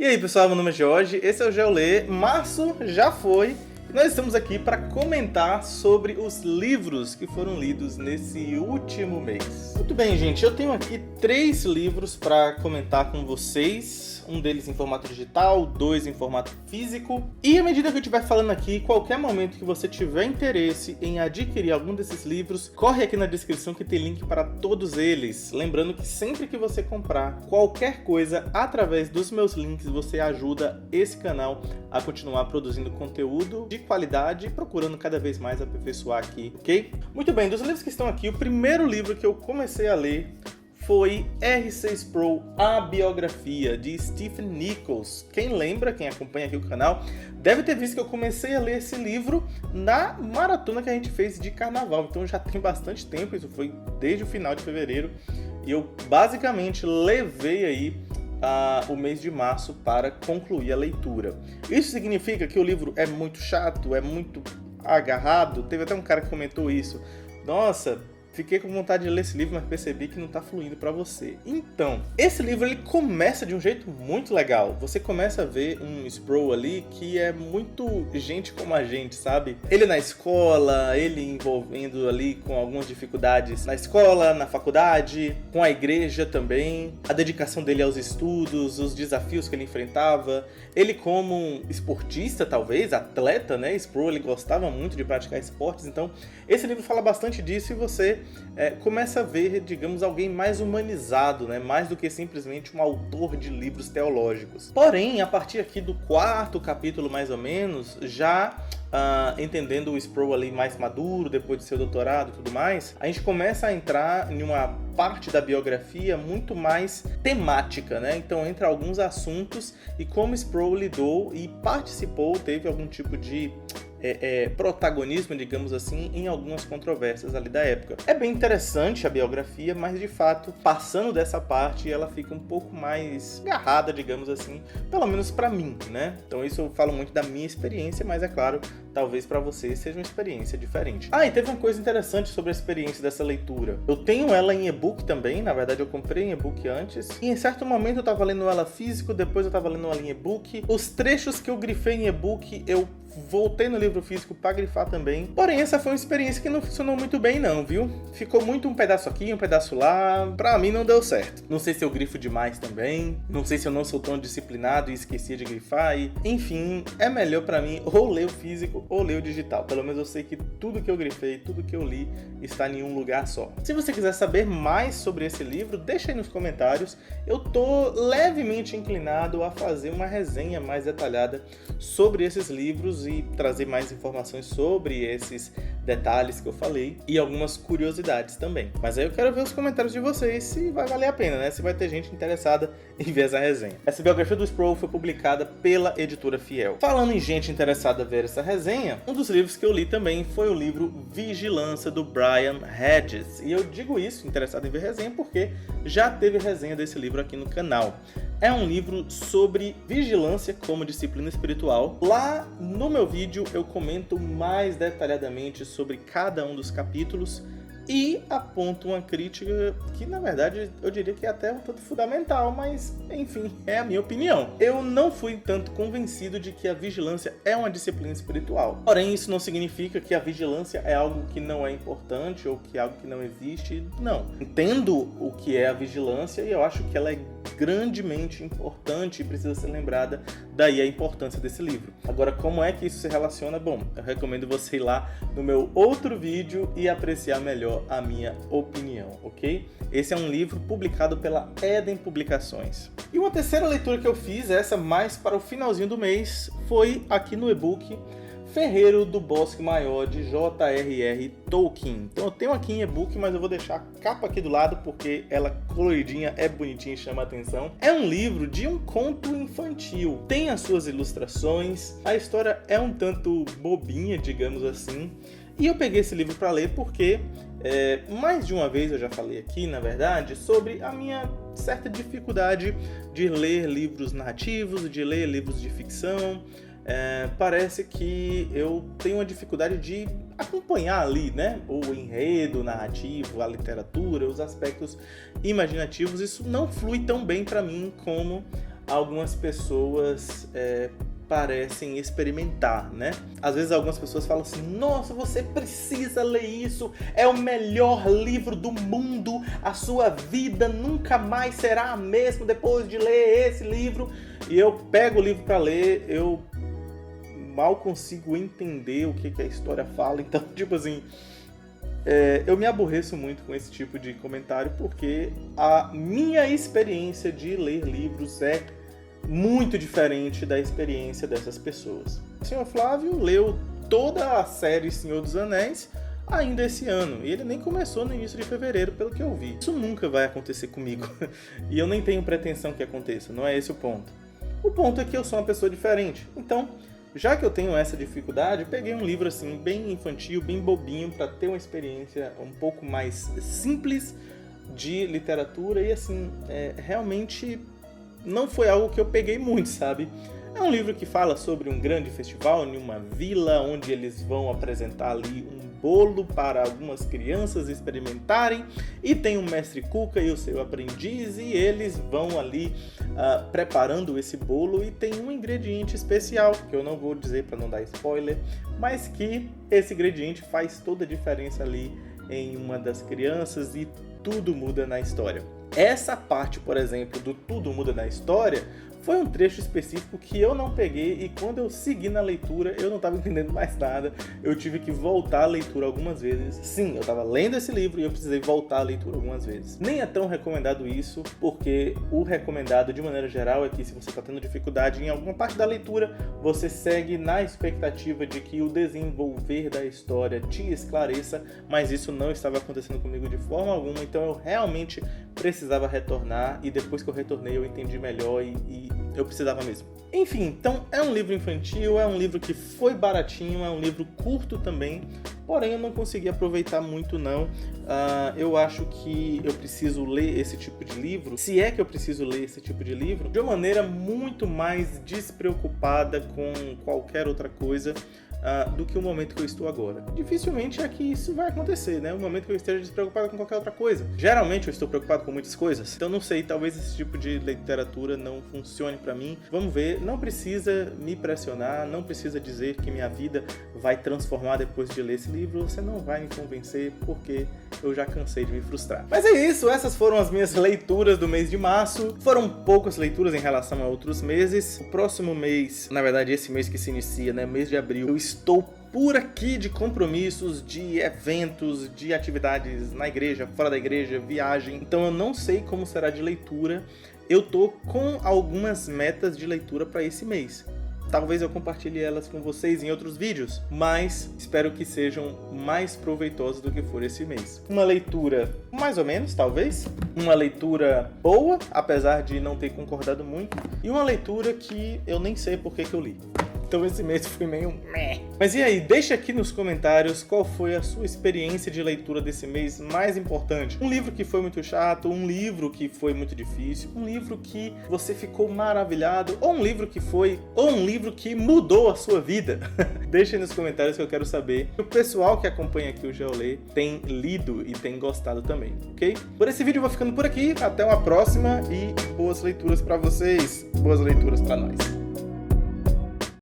E aí pessoal, meu nome é Jorge, esse é o GeoLê, março já foi e nós estamos aqui para comentar sobre os livros que foram lidos nesse último mês. Muito bem gente, eu tenho aqui 3 livros para comentar com vocês. Um deles em formato digital, 2 em formato físico. E à medida que eu estiver falando aqui, qualquer momento que você tiver interesse em adquirir algum desses livros, corre aqui na descrição que tem link para todos eles. Lembrando que sempre que você comprar qualquer coisa através dos meus links, você ajuda esse canal a continuar produzindo conteúdo de qualidade e procurando cada vez mais aperfeiçoar aqui, ok? Muito bem, dos livros que estão aqui, o primeiro livro que eu comecei a ler foi R6 Pro, a biografia de Stephen Nichols. Quem lembra, quem acompanha aqui o canal, deve ter visto que eu comecei a ler esse livro na maratona que a gente fez de carnaval. Então já tem bastante tempo, isso foi desde o final de fevereiro. E eu basicamente levei aí o mês de março para concluir a leitura. Isso significa que o livro é muito chato, é muito agarrado. Teve até um cara que comentou isso. Nossa, fiquei com vontade de ler esse livro, mas percebi que não está fluindo para você. Então, esse livro ele começa de um jeito muito legal. Você começa a ver um Sproul ali que é muito gente como a gente, sabe? Ele na escola, ele envolvendo ali com algumas dificuldades na escola, na faculdade, com a igreja também, a dedicação dele aos estudos, os desafios que ele enfrentava. Ele como um esportista, talvez, atleta, né? Sproul, ele gostava muito de praticar esportes, então esse livro fala bastante disso e você começa a ver, digamos, alguém mais humanizado, né? Mais do que simplesmente um autor de livros teológicos. Porém, a partir aqui do 4º capítulo, mais ou menos, já entendendo o Sproul ali mais maduro, depois de seu doutorado e tudo mais, a gente começa a entrar em uma parte da biografia muito mais temática, né? Então entra alguns assuntos e como Sproul lidou e participou, teve algum tipo de protagonismo, digamos assim, em algumas controvérsias ali da época. É bem interessante a biografia, mas de fato, passando dessa parte, ela fica um pouco mais agarrada, digamos assim, pelo menos pra mim, né? Então isso eu falo muito da minha experiência, mas é claro, talvez pra você seja uma experiência diferente. E teve uma coisa interessante sobre a experiência dessa leitura. Eu tenho ela em e-book também, na verdade eu comprei em e-book antes, e em certo momento eu tava lendo ela físico, depois eu tava lendo ela em e-book. Os trechos que eu grifei em e-book, eu voltei no livro físico para grifar também. Porém, essa foi uma experiência que não funcionou muito bem não, viu? Ficou muito um pedaço aqui, um pedaço lá. Pra mim não deu certo. Não sei se eu grifo demais também. Não sei se eu não sou tão disciplinado e esqueci de grifar. Enfim, é melhor pra mim ou ler o físico ou ler o digital. Pelo menos eu sei que tudo que eu grifei, tudo que eu li está em um lugar só. Se você quiser saber mais sobre esse livro, deixa aí nos comentários. Eu tô levemente inclinado a fazer uma resenha mais detalhada sobre esses livros e trazer mais informações sobre esses detalhes que eu falei e algumas curiosidades também. Mas aí eu quero ver os comentários de vocês se vai valer a pena, né? Se vai ter gente interessada em ver essa resenha. Essa biografia do Sproul foi publicada pela editora Fiel. Falando em gente interessada em ver essa resenha, um dos livros que eu li também foi o livro Vigilância, do Brian Hedges. E eu digo isso, interessado em ver resenha, porque já teve resenha desse livro aqui no canal. É um livro sobre vigilância como disciplina espiritual. Lá no meu vídeo eu comento mais detalhadamente sobre cada um dos capítulos e aponto uma crítica que, na verdade, eu diria que é até um tanto fundamental, mas, enfim, é a minha opinião. Eu não fui tanto convencido de que a vigilância é uma disciplina espiritual. Porém, isso não significa que a vigilância é algo que não é importante ou que é algo que não existe. Não. Entendo o que é a vigilância e eu acho que ela é grandemente importante e precisa ser lembrada, daí a importância desse livro. Agora, como é que isso se relaciona? Bom, eu recomendo você ir lá no meu outro vídeo e apreciar melhor a minha opinião, ok? Esse é um livro publicado pela Eden Publicações. E uma terceira leitura que eu fiz, essa mais para o finalzinho do mês, foi aqui no e-book Ferreiro do Bosque Maior, de J.R.R. Tolkien. Então eu tenho aqui em e-book, mas eu vou deixar a capa aqui do lado porque ela coloridinha, é bonitinha e chama a atenção. É um livro de um conto infantil. Tem as suas ilustrações, a história é um tanto bobinha, digamos assim. E eu peguei esse livro para ler porque mais de uma vez eu já falei aqui, na verdade, sobre a minha certa dificuldade de ler livros narrativos, de ler livros de ficção. Parece que eu tenho uma dificuldade de acompanhar ali, né? O enredo narrativo, a literatura, os aspectos imaginativos. Isso não flui tão bem para mim como algumas pessoas parecem experimentar, né? Às vezes algumas pessoas falam assim: nossa, você precisa ler isso, é o melhor livro do mundo, a sua vida nunca mais será a mesma depois de ler esse livro. E eu pego o livro para ler, eu mal consigo entender o que a história fala, então, tipo assim, eu me aborreço muito com esse tipo de comentário, porque a minha experiência de ler livros é muito diferente da experiência dessas pessoas. O Sr. Flávio leu toda a série Senhor dos Anéis ainda esse ano, e ele nem começou no início de fevereiro, pelo que eu vi. Isso nunca vai acontecer comigo, e eu nem tenho pretensão que aconteça, não é esse o ponto. O ponto é que eu sou uma pessoa diferente, então, já que eu tenho essa dificuldade, peguei um livro assim, bem infantil, bem bobinho, para ter uma experiência um pouco mais simples de literatura, e assim, realmente não foi algo que eu peguei muito, sabe? É um livro que fala sobre um grande festival em uma vila, onde eles vão apresentar ali um bolo para algumas crianças experimentarem, e tem um mestre Cuca e o seu aprendiz, e eles vão ali preparando esse bolo, e tem um ingrediente especial, que eu não vou dizer para não dar spoiler, mas que esse ingrediente faz toda a diferença ali em uma das crianças, e tudo muda na história. Essa parte, por exemplo, do Tudo Muda na História, foi um trecho específico que eu não peguei, e quando eu segui na leitura eu não estava entendendo mais nada, eu tive que voltar a leitura algumas vezes. Sim, eu estava lendo esse livro e eu precisei voltar a leitura algumas vezes. Nem é tão recomendado isso, porque o recomendado de maneira geral é que se você está tendo dificuldade em alguma parte da leitura, você segue na expectativa de que o desenvolver da história te esclareça, mas isso não estava acontecendo comigo de forma alguma, então eu realmente precisava retornar, e depois que eu retornei eu entendi melhor e eu precisava mesmo. Enfim, então é um livro infantil, é um livro que foi baratinho, é um livro curto também, porém eu não consegui aproveitar muito não. Eu acho que eu preciso ler esse tipo de livro, se é que eu preciso ler esse tipo de livro, de uma maneira muito mais despreocupada com qualquer outra coisa do que o momento que eu estou agora. Dificilmente é que isso vai acontecer, né? O momento que eu esteja despreocupado com qualquer outra coisa. Geralmente eu estou preocupado com muitas coisas, então não sei, talvez esse tipo de literatura não funcione pra mim. Vamos ver, não precisa me pressionar, não precisa dizer que minha vida vai transformar depois de ler esse livro, você não vai me convencer, porque eu já cansei de me frustrar. Mas é isso, essas foram as minhas leituras do mês de março. Foram poucas leituras em relação a outros meses. O próximo mês, na verdade esse mês que se inicia, né, mês de abril, eu estou por aqui de compromissos, de eventos, de atividades na igreja, fora da igreja, viagem. Então eu não sei como será de leitura. Eu tô com algumas metas de leitura para esse mês. Talvez eu compartilhe elas com vocês em outros vídeos, mas espero que sejam mais proveitosas do que for esse mês. Uma leitura mais ou menos, talvez. Uma leitura boa, apesar de não ter concordado muito. E uma leitura que eu nem sei por que eu li. Então esse mês foi meio meh. Mas e aí, deixa aqui nos comentários qual foi a sua experiência de leitura desse mês mais importante. Um livro que foi muito chato, um livro que foi muito difícil, um livro que você ficou maravilhado, ou um livro que mudou a sua vida. Deixa aí nos comentários que eu quero saber. O pessoal que acompanha aqui o GeoLê tem lido e tem gostado também, ok? Por esse vídeo eu vou ficando por aqui, até uma próxima e boas leituras pra vocês, boas leituras pra nós.